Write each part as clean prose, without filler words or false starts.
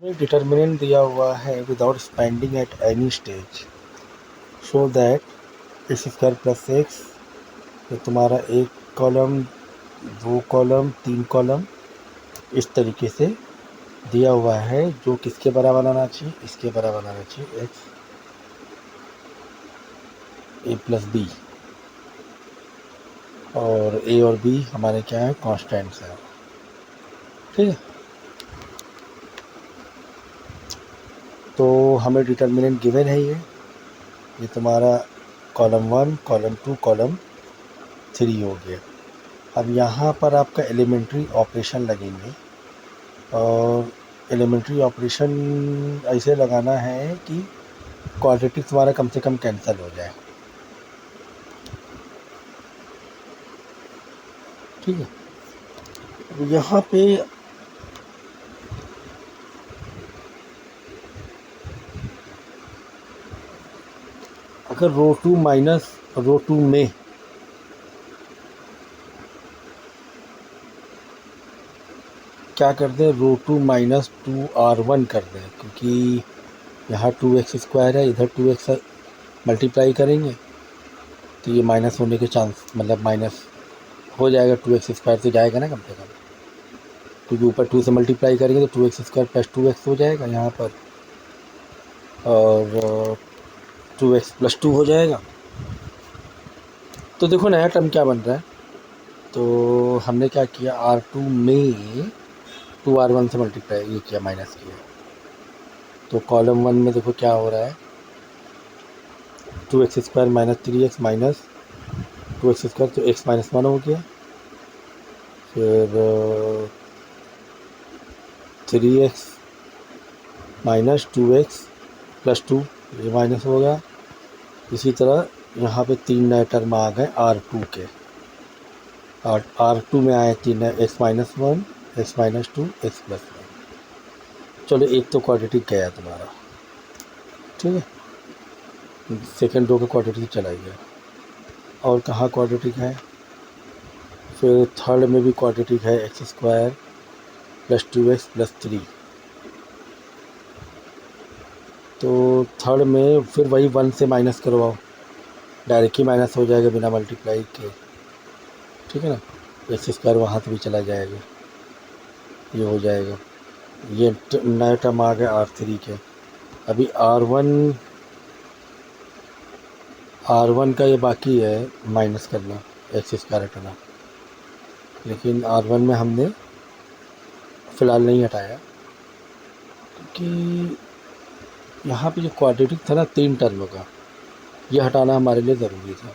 में डिटर्मिनेंट दिया हुआ है without spending at any stage, so that x square plus x, ये तुम्हारा एक कॉलम, दो कॉलम, तीन कॉलम इस तरीके से दिया हुआ है, जो किसके बराबर आना चाहिए, इसके बराबर आना चाहिए, एक्स ए प्लस बी, और ए और बी हमारे क्या है, कॉन्स्टेंट्स हैं। ठीक है, तो हमें डिटर्मिनेंट गिवन है ये तुम्हारा कॉलम 1, कॉलम 2, कॉलम 3 हो गया। अब यहाँ पर आपका एलिमेंट्री ऑपरेशन लगेंगे, और एलिमेंट्री ऑपरेशन ऐसे लगाना है कि क्वाड्रेटिक तुम्हारा कम से कम कैंसिल हो जाए। ठीक है, अब यहाँ पे अगर रो 2 माइनस रो 2 में क्या कर दें, रो 2 माइनस 2r1 कर दें, क्योंकि यहाँ 2x स्क्वायर है, इधर 2x मल्टीप्लाई करेंगे तो ये माइनस होने के चांस, मतलब माइनस हो जाएगा, 2x स्क्वायर तो जाएगा ना कम से कम, क्योंकि ऊपर 2 से मल्टीप्लाई करेंगे तो 2x स्क्वायर प्लस 2x हो जाएगा यहाँ पर, और 2x प्लस 2 हो जाएगा। तो देखो नया टर्म क्या बन रहा है, तो हमने क्या किया, r2 में 2r1 से मल्टीप्लाई ये किया, माइनस किया, तो कॉलम 1 में देखो क्या हो रहा है, 2x square minus 3x minus 2x square, तो x माइनस 1 हो गया, फिर 3x माइनस 2x प्लस 2, ये माइनस हो गया। इसी तरह यहाँ पे 3 नए टर्म आ गए r2 के, और r2 में आए 3 नए, x minus 1, x minus 2, x plus 1। चलो एक तो क्वाड्रेटिक गया तुम्हारा, ठीक है, सेकेंड रो का क्वाड्रेटिक चला गया। और कहाँ क्वाड्रेटिक है, फिर थर्ड में भी क्वाड्रेटिक है, x square plus 2x plus 3, तो थर्ड में फिर वही 1 से माइनस करवाओ, डायरेक्ट ही माइनस हो जाएगा बिना मल्टीप्लाई के, ठीक है ना, एक्स स्क्वायर वहाँ से भी चला जाएगा, ये हो जाएगा। ये नया टर्म आ गया r3 के। अभी r1 का ये बाकी है माइनस करना, एक्स स्क्वायर हटाना, लेकिन r1 में हमने फ़िलहाल नहीं हटाया, क्योंकि यहाँ पे जो क्वाड्रेटिक था ना 3 टर्म का, ये हटाना हमारे लिए ज़रूरी था।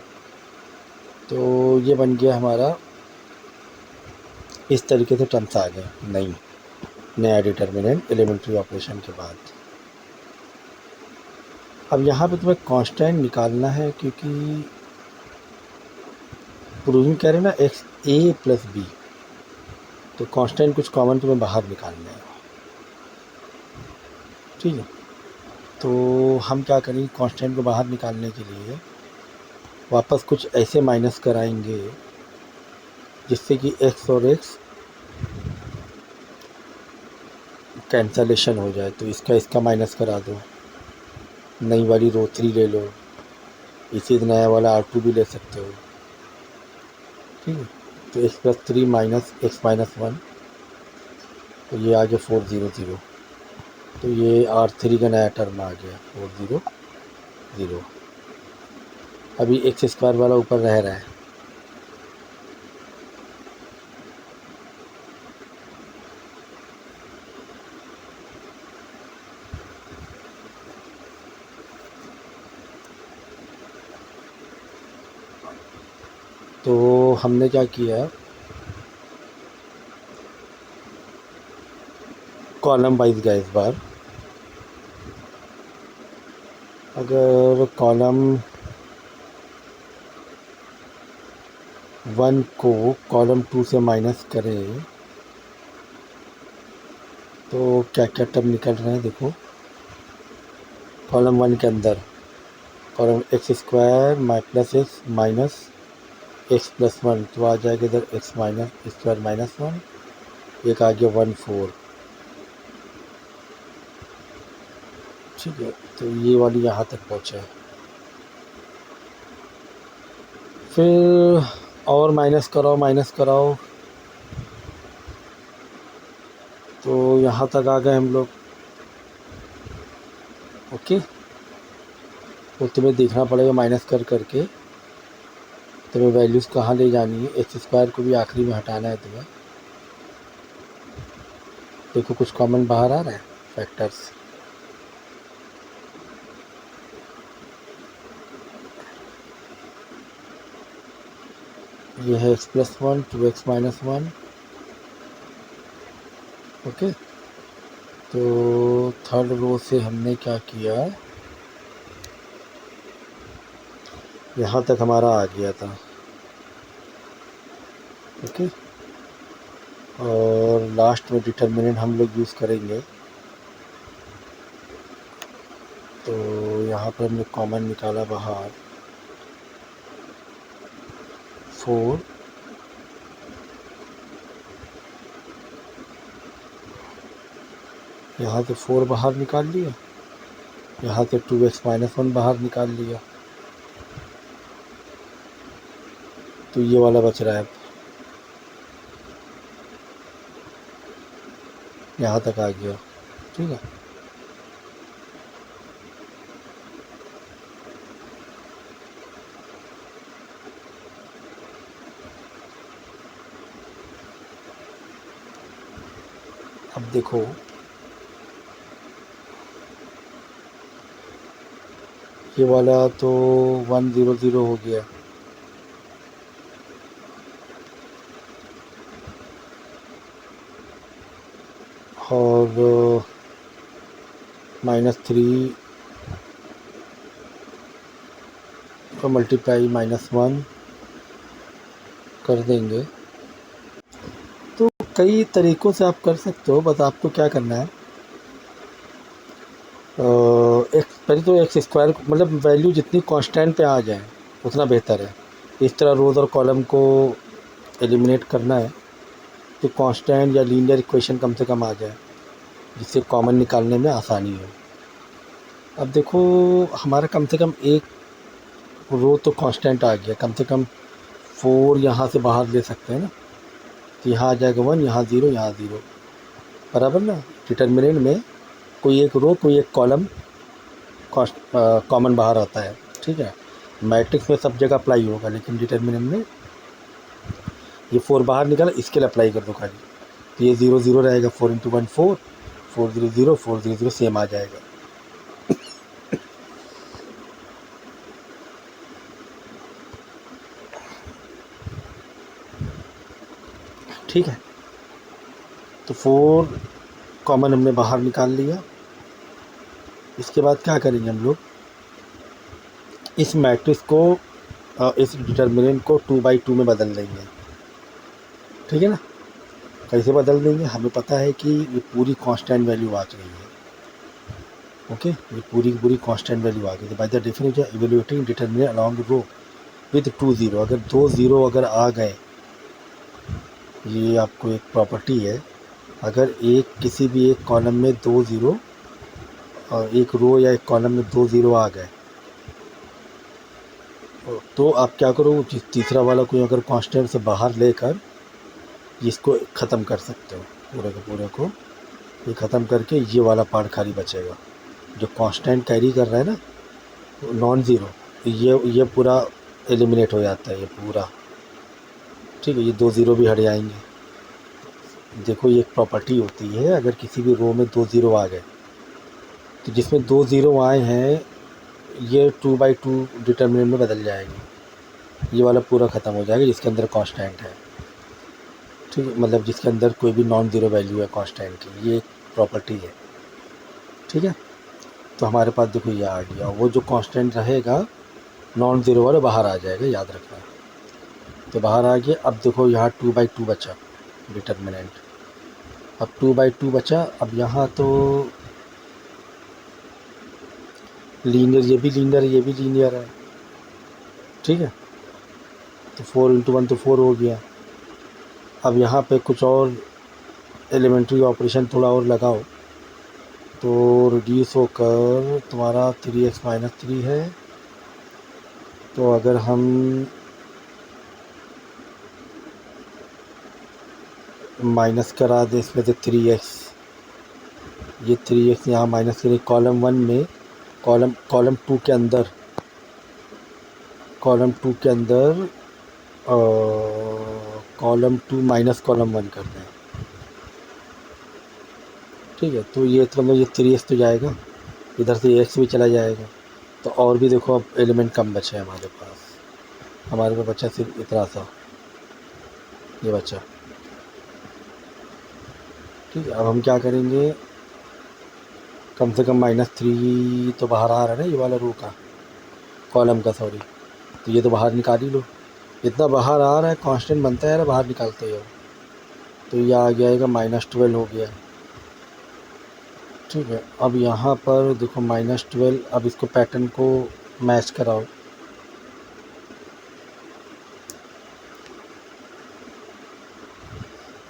तो ये बन गया हमारा, इस तरीके से टर्म्स आ गए नया डिटर्मिनेंट एलिमेंट्री ऑपरेशन के बाद। अब यहाँ पे तुम्हें कांस्टेंट निकालना है, क्योंकि प्रूविंग कह रहे हैं ना एक्स ए प्लस बी, तो कांस्टेंट कुछ कॉमन तुम्हें बाहर निकालना है। ठीक है, तो हम क्या करेंगे, कांस्टेंट को बाहर निकालने के लिए वापस कुछ ऐसे माइनस कराएंगे जिससे कि x और x कैंसलेशन हो जाए, तो इसका माइनस करा दो, नई वाली रो 3 ले लो, इसी नया वाला r2 भी ले सकते हो। ठीक है, तो x plus 3 minus x minus 1, तो ये आ गया 400, तो ये r3 का नया टर्म आ गया 400। अभी एक्स स्क्वायर वाला ऊपर रह रहा है, तो हमने क्या किया, कॉलम वाइज गया इस बार। अगर कॉलम 1 को कॉलम 2 से माइनस करें तो क्या क्या टर्म निकल रहे हैं, देखो कॉलम 1 के अंदर column x square plus x minus x plus 1, तो आ जाएगा इधर एक्स माइनस स्क्वायर माइनस 1, एक आ गया 1 4, ठीक है, तो ये वाली यहाँ तक पहुँचे। फिर और माइनस कराओ तो यहाँ तक आ गए हम लोग। ओके, तो तुम्हें देखना पड़ेगा माइनस कर करके तुम्हें वैल्यूज़ कहाँ ले जानी है। एक्स स्क्वायर को भी आखिरी में हटाना है तुम्हें। देखो कुछ कॉमन बाहर आ रहा है फैक्टर्स। ये है x+1 2x-1। ओके, तो थर्ड रो से हमने क्या किया, यहाँ तक हमारा आ गया था। ओके, और लास्ट में डिटर्मिनेंट हम लोग यूज़ करेंगे। तो यहाँ पर हमने कॉमन निकाला बाहर 4, यहाँ से 4 बाहर निकाल लिया, यहाँ से 2x-1 बाहर निकाल लिया, तो ये वाला बच रहा है। यहाँ तक आ गया। ठीक है, अब देखो ये वाला तो 1 0 0 हो गया, और -3 का मल्टीप्लाई -1 कर देंगे। तो कई तरीक़ों से आप कर सकते हो, बस आपको क्या करना है, पहले तो एक्स स्क्वायर मतलब वैल्यू जितनी कांस्टेंट पे आ जाए उतना बेहतर है। इस तरह रोज़ और कॉलम को एलिमिनेट करना है तो कांस्टेंट या लीनियर इक्वेशन कम से कम आ जाए, जिससे कॉमन निकालने में आसानी हो। अब देखो हमारा कम से कम एक रो तो कांस्टेंट आ गया, कम से कम 4 यहाँ से बाहर ले सकते हैं ना, तो यहाँ आ जाएगा 1, यहाँ 0, यहाँ 0, बराबर ना। डिटर्मिनेंट में कोई एक रो कोई एक कॉलम कॉमन बाहर आता है। ठीक है, मैट्रिक्स में सब जगह अप्लाई होगा, लेकिन डिटर्मिनेंट में ये 4 बाहर निकाला, इसके लिए अप्लाई कर दो खाली, तो ये 0 0 रहेगा। 4 × 1 4, 4 0 0, 4 0 0 सेम आ जाएगा। ठीक है, तो 4 कॉमन हमने बाहर निकाल लिया। इसके बाद क्या करेंगे हम लोग, इस मैट्रिक्स को इस डिटर्मिनेंट को 2/2 में बदल देंगे। ठीक है ना, कैसे बदल देंगे, हमें पता है कि ये पूरी कांस्टेंट वैल्यू आ गई है। ओके, ये पूरी की पूरी कांस्टेंट वैल्यू आ गई है। By the definition evaluating determinant along row with 2 0, अगर 2 0 अगर आ गए, ये आपको एक प्रॉपर्टी है, अगर एक किसी भी एक कॉलम में 2 0 और एक रो या एक कॉलम में 2 0 आ गए, तो आप क्या करो, तीसरा वाला कोई अगर कांस्टेंट से बाहर लेकर इसको ख़त्म कर सकते हो, पूरे के पूरे को ये ख़त्म करके ये वाला पार्ट खाली बचेगा जो कांस्टेंट कैरी कर रहा है ना, नॉन ज़ीरो, ये पूरा एलिमिनेट हो जाता है, ये पूरा। ठीक है, ये 2 0 भी हट जाएंगे। देखो ये एक प्रॉपर्टी होती है, अगर किसी भी रो में 2 0 आ गए, तो जिसमें 2 0 आए हैं ये 2/2 डिटर्मिनेंट में बदल जाएंगे, ये वाला पूरा ख़त्म हो जाएगा जिसके अंदर कांस्टेंट है। ठीक है, मतलब जिसके अंदर कोई भी नॉन ज़ीरो वैल्यू है कांस्टेंट की, ये एक प्रॉपर्टी है। ठीक है, तो हमारे पास देखो ये आ गया, वो जो कांस्टेंट रहेगा नॉन ज़ीरो वाला बाहर आ जाएगा, याद रखना। तो बाहर आ गया। अब देखो यहाँ 2/2 बचा डिटर्मिनेंट, अब 2/2 बचा। अब यहाँ तो लीनियर, ये भी लीनियर है, ये भी लीनियर है। ठीक है, तो 4 × 1 तो 4 हो गया। अब यहाँ पे कुछ और एलिमेंट्री ऑपरेशन थोड़ा और लगाओ, तो रिड्यूस होकर तुम्हारा 3x माइनस 3 है। तो अगर हम माइनस करा दें इसमें से 3x, ये 3x यहाँ माइनस करें कॉलम 1 में, कॉलम 2 के अंदर, कॉलम 2 के अंदर कॉलम 2 माइनस कॉलम 1 कर दें। ठीक है, तो ये तो मतलब ये 3x तो जाएगा, इधर से x भी चला जाएगा। तो और भी देखो अब एलिमेंट कम बचे हैं हमारे पास, हमारे पास बचा सिर्फ इतना सा, ये बचा। ठीक है, अब हम क्या करेंगे, कम से कम -3 तो बाहर आ रहा है ना, ये वाला रो का, कॉलम का सॉरी, तो ये तो बाहर निकाल ही लो। इतना बाहर आ रहा है, कांस्टेंट बनता है यार बाहर निकालते हो, तो ये आ जाएगा -12 हो गया। ठीक है, अब यहाँ पर देखो -12, अब इसको पैटर्न को मैच कराओ।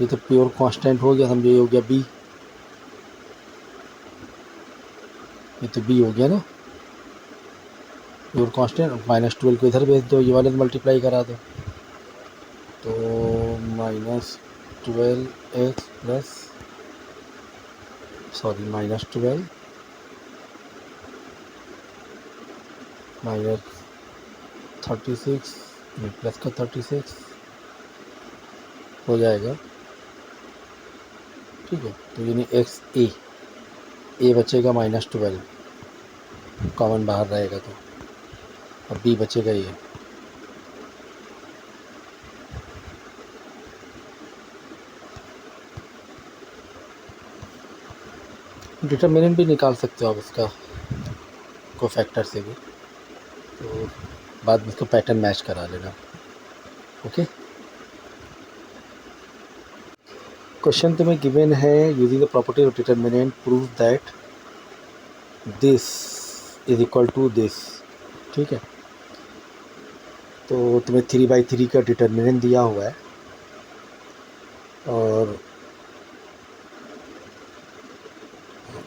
ये तो प्योर कांस्टेंट हो गया, समझो ये हो गया b, ये तो b हो गया ना प्योर कांस्टेंट। -12 को इधर भेज दो, ये वाले मल्टीप्लाई करा दो, तो -12x प्लस सॉरी -12 -36 प्लस का 36 हो जाएगा। ठीक है, तो यानी एक्स ए बचेगा -12, कॉमन बाहर रहेगा तो, और बी बचेगा ये। डिटरमिनेंट भी निकाल सकते हो आप इसका को फैक्टर से भी, तो बाद में इसको पैटर्न मैच करा लेना। ओके, क्वेश्चन तुम्हें गिवन है, using the property of determinant prove that this is equal to this. ठीक है, तो तुम्हें 3/3 का डिटरमिनेंट दिया हुआ है, और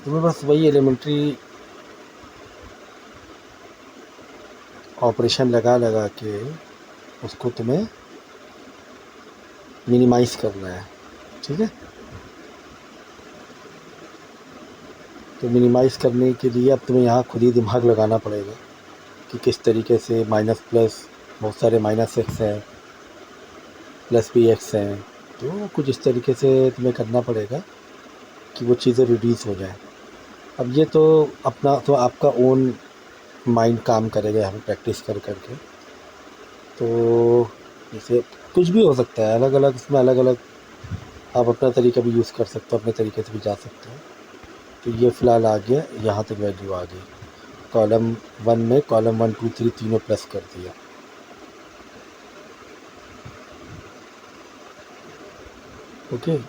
तुम्हें बस वही एलिमेंट्री ऑपरेशन लगा के उसको तुम्हें मिनिमाइज़ करना है। ठीक है, तो मिनिमाइज़ करने के लिए अब तुम्हें यहाँ खुद ही दिमाग लगाना पड़ेगा कि किस तरीके से माइनस प्लस, बहुत सारे -x हैं, प्लस भी x हैं, तो कुछ इस तरीके से तुम्हें करना पड़ेगा कि वो चीज़ें रिड्यूस हो जाए। अब ये तो अपना तो आपका ओन माइंड काम करेगा यहाँ पे प्रैक्टिस कर के, तो जैसे कुछ भी हो सकता है, अलग अलग इसमें अलग अलग आप अपना तरीका भी यूज़ कर सकते हो, अपने तरीके से भी जा सकते हो। तो ये फ़िलहाल आ गया, यहाँ तक वैल्यू आ गई, कॉलम 1 में कॉलम 1 2 3 तीनों प्लस कर दिया। ओके,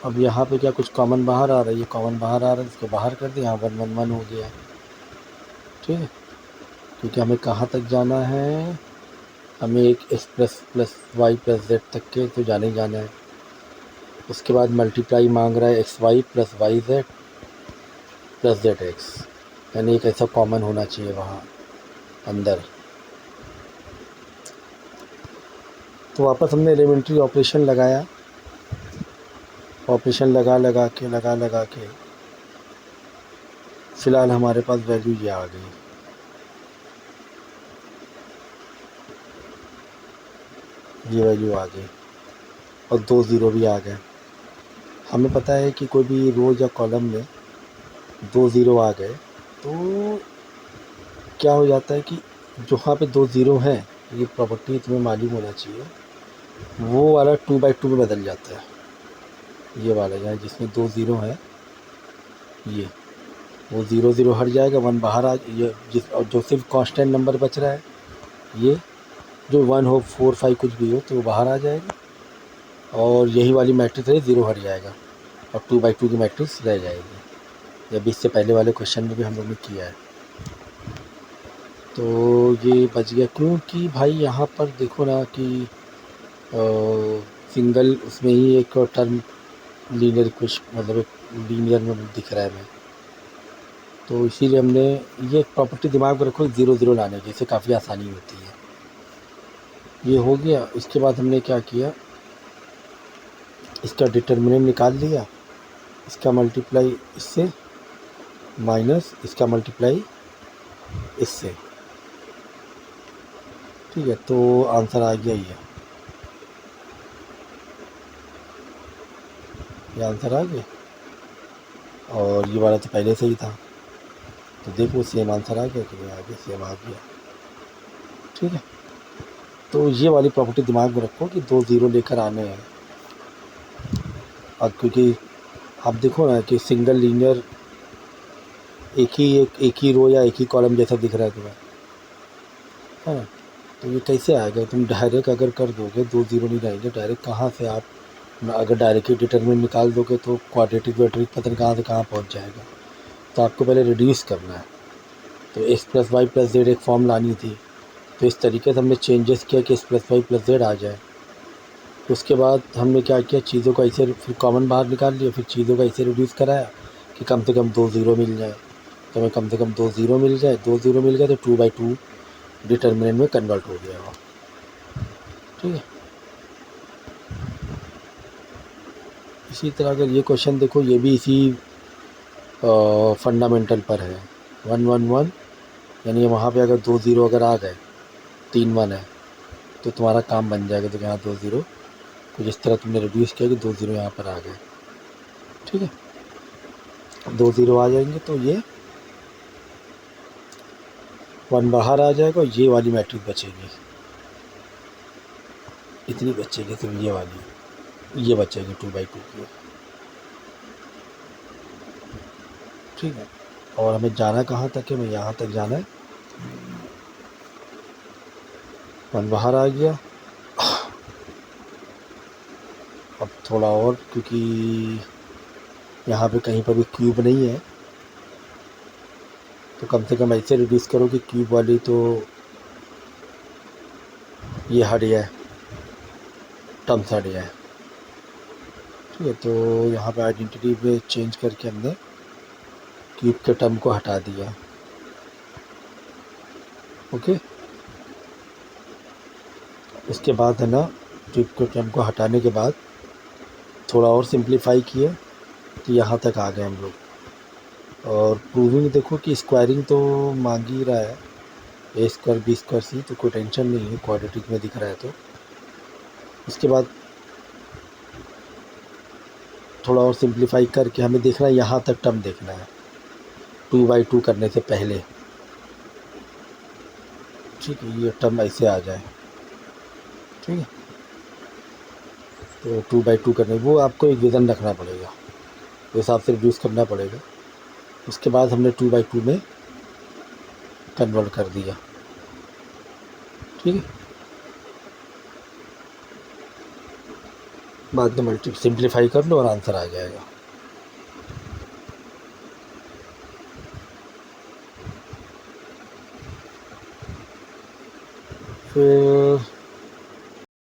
अब यहाँ पे क्या कुछ कॉमन बाहर आ रहा है, ये कॉमन बाहर आ रहा है, इसको बाहर कर दिया, यहाँ 1 1 1 हो गया। ठीक है, क्योंकि हमें कहाँ तक जाना है, हमें एक x plus Y plus Z तक के तो जाने ही जाना है। उसके बाद मल्टीप्लाई मांग रहा है xy plus Y Z plus Z X, यानी एक ऐसा कॉमन होना चाहिए वहाँ अंदर। तो वापस हमने एलिमेंट्री ऑपरेशन लगाया, ऑपरेशन लगा के फ़िलहाल हमारे पास वैल्यू ये आ गई। ये वैल्यू आ गई और 2 ज़ीरो भी आ गए। हमें पता है कि कोई भी रो या कॉलम में 2 ज़ीरो आ गए तो क्या हो जाता है कि जहाँ पे 2 ज़ीरो हैं, ये प्रॉपर्टी तुम्हें मालूम होना चाहिए, वो वाला 2/2 में बदल जाता है। ये वाला यहाँ जिसमें 2 ज़ीरो हैं, ये वो 0 0 हट जाएगा, 1 बाहर आ, ये जिस और जो सिर्फ कांस्टेंट नंबर बच रहा है, ये जो 1 हो 4 5 कुछ भी हो तो वो बाहर आ जाएगा, और यही वाली मैट्रिक्स है 0 हट जाएगा और 2/2 की मैट्रिक्स रह जाएगी। जब इससे पहले वाले क्वेश्चन में भी हम लोग ने किया है। तो ये बच गया, क्योंकि भाई यहाँ पर देखो ना कि सिंगल उसमें ही एक टर्म लीनियर कुछ मतलब एक लीनियर में दिख रहा है हमें, तो इसीलिए हमने ये एक प्रॉपर्टी दिमाग में रखो 0 0 लाने की, इससे काफ़ी आसानी होती है। ये हो गया। इसके बाद हमने क्या किया, इसका डिटर्मिनेंट निकाल लिया, इसका मल्टीप्लाई इससे माइनस इसका मल्टीप्लाई इससे, ठीक है। तो आंसर आ गया ये आंसर आ गया, और ये वाला तो पहले से ही था, तो देखो सेम आंसर आ गया कि नहीं आ गया, सेम आ गया, ठीक है। तो ये वाली प्रॉपर्टी दिमाग में रखो कि 2 0 लेकर आने हैं। और क्योंकि आप देखो ना कि सिंगल लीनियर एक ही रो या एक ही कॉलम जैसा दिख रहा है तुम्हें, है ना। तो ये कैसे आएगा, तुम डायरेक्ट अगर कर दोगे 2 0 नहीं रहेंगे, डायरेक्ट कहाँ से आप अगर डायरेक्टली डिटरमिनेंट निकाल दोगे तो क्वाड्रेटिक वेट्रिक पता नहीं कहाँ से कहाँ पहुँच जाएगा। तो आपको पहले रिड्यूस करना है, तो x + y + z एक फॉर्म लानी थी, तो इस तरीके से हमने चेंजेस किया कि x + y + z आ जाए। उसके बाद हमने क्या किया, चीज़ों को ऐसे फिर कॉमन बाहर निकाल लिया, फिर चीज़ों को ऐसे रिड्यूस कराया कि कम से कम 2 0 मिल जाए। तो हमें कम से कम 2 0 मिल जाए, 2 0 मिल गया तो 2/2 डिटर्मिनेंट में कन्वर्ट हो गया वो, ठीक है। इसी तरह अगर ये क्वेश्चन देखो, ये भी इसी फंडामेंटल पर है, 1 1 1, यानी वहाँ पे अगर 2 0 अगर आ गए, 3 1 है, तो तुम्हारा काम बन जाएगा। तो यहाँ 2 0 कुछ इस तरह तुमने रिड्यूस किया कि 2 0 यहाँ पर आ गए, ठीक है। 2 0 आ जाएंगे तो ये 1 बाहर आ जाएगा, और ये वाली मैट्रिक्स बचेगी, इतनी बचेगी सिर्फ ये वाली, ये बचेगी 2/2 की, ठीक है। और हमें जाना कहाँ तक है, हमें यहाँ तक जाना है। 1 बाहर आ गया। अब थोड़ा और, क्योंकि यहाँ पे कहीं पर भी क्यूब नहीं है, तो कम से कम ऐसे रिड्यूस करो कि क्यूब वाली तो ये हट जाए, टर्म्स हट जाए, ठीक है। तो यहाँ पे आइडेंटिटी पे चेंज करके हमने क्यूब के टर्म को हटा दिया, ओके। उसके बाद है ना, क्यूब के टर्म को हटाने के बाद थोड़ा और सिंप्लीफाई किया, तो यहाँ तक आ गए हम लोग। और प्रूविंग देखो कि स्क्वायरिंग तो मांग ही रहा है, a² b² c, तो कोई टेंशन नहीं है, क्वाड्रेटिक में दिख रहा है। तो उसके बाद थोड़ा और सिंप्लीफाई करके हमें देखना है, यहाँ तक टर्म देखना है 2/2 करने से पहले, ठीक है। ये टर्म ऐसे आ जाए, ठीक है। तो 2/2 करने, वो आपको एक विज़न रखना पड़ेगा, उस हिसाब से रिड्यूस करना पड़ेगा। उसके बाद हमने 2/2 में कन्वर्ट कर दिया, ठीक है। बाद में सिंप्लीफाई कर लो और आंसर आ जाएगा। फिर